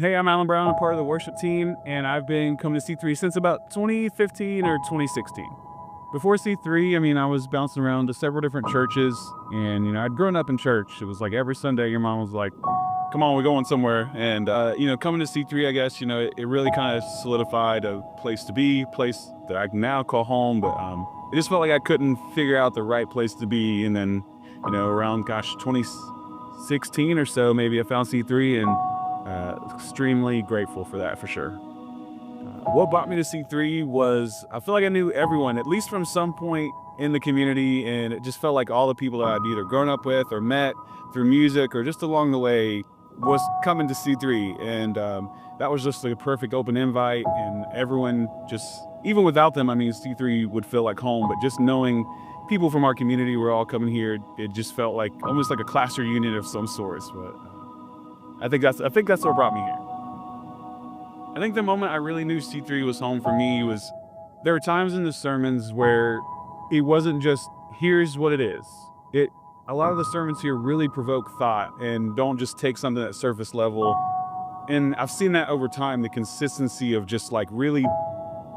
Hey, I'm Alan Brown. I'm part of the worship team, and I've been coming to C3 since about 2015 or 2016. Before C3, I was bouncing around to several different churches, and I'd grown up in church. It was like every Sunday, your mom was like, "Come on, we're going somewhere." And coming to C3, I guess it really kind of solidified a place to be, place that I can now call home. But it just felt like I couldn't figure out the right place to be, and then around 2016 or so, maybe I found C3 and. Extremely grateful for that, for sure. What brought me to C3 was I feel like I knew everyone, at least from some point in the community, and it just felt like all the people that I'd either grown up with or met through music or just along the way was coming to C3, and that was just a perfect open invite, and everyone just, even without them, C3 would feel like home, but just knowing people from our community were all coming here, it just felt like almost like a class reunion of some sorts. But I think that's what brought me here. I think the moment I really knew C3 was home for me was there were times in the sermons where it wasn't just here's what it is. A lot of the sermons here really provoke thought and don't just take something at surface level. And I've seen that over time, the consistency of just like really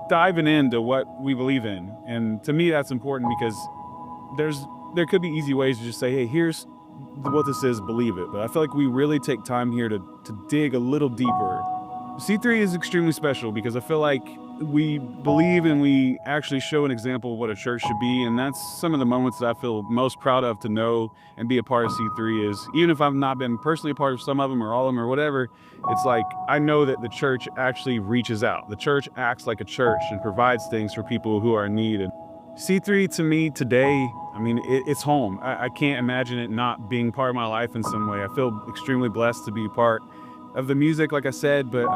diving into what we believe in. And to me, that's important because there could be easy ways to just say, hey, here's what this is, believe it. But I feel like we really take time here to dig a little deeper. C3 is extremely special because I feel like we believe and we actually show an example of what a church should be, and that's some of the moments that I feel most proud of to know and be a part of C3 is, even if I've not been personally a part of some of them or all of them or whatever, it's like I know that the church actually reaches out. The church acts like a church and provides things for people who are in need. And C3 to me today, it's home. I can't imagine it not being part of my life in some way. I feel extremely blessed to be part of the music, like I said, but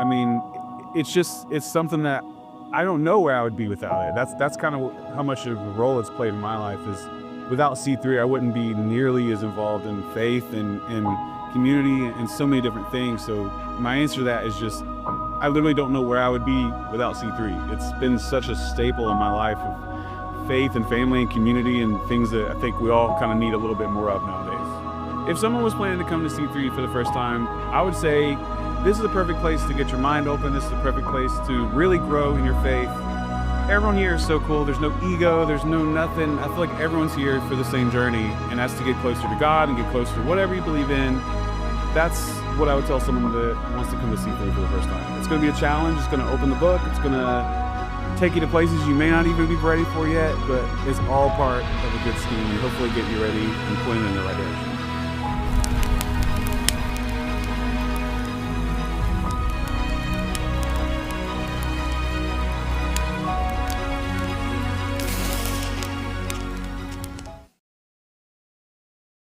it's something that I don't know where I would be without it. That's kind of how much of a role it's played in my life is without C3, I wouldn't be nearly as involved in faith and community and so many different things. So my answer to that is just, I literally don't know where I would be without C3. It's been such a staple in my life of faith and family and community and things that I think we all kind of need a little bit more of nowadays. If someone was planning to come to C3 for the first time, I would say this is the perfect place to get your mind open. This is the perfect place to really grow in your faith. Everyone here is so cool. There's no ego. There's no nothing. I feel like everyone's here for the same journey, and that's to get closer to God and get closer to whatever you believe in. That's what I would tell someone that wants to come to C3 for the first time. It's going to be a challenge. It's going to open the book. It's going to take you to places you may not even be ready for yet, but it's all part of a good scheme and hopefully get you ready and pointed in the right direction.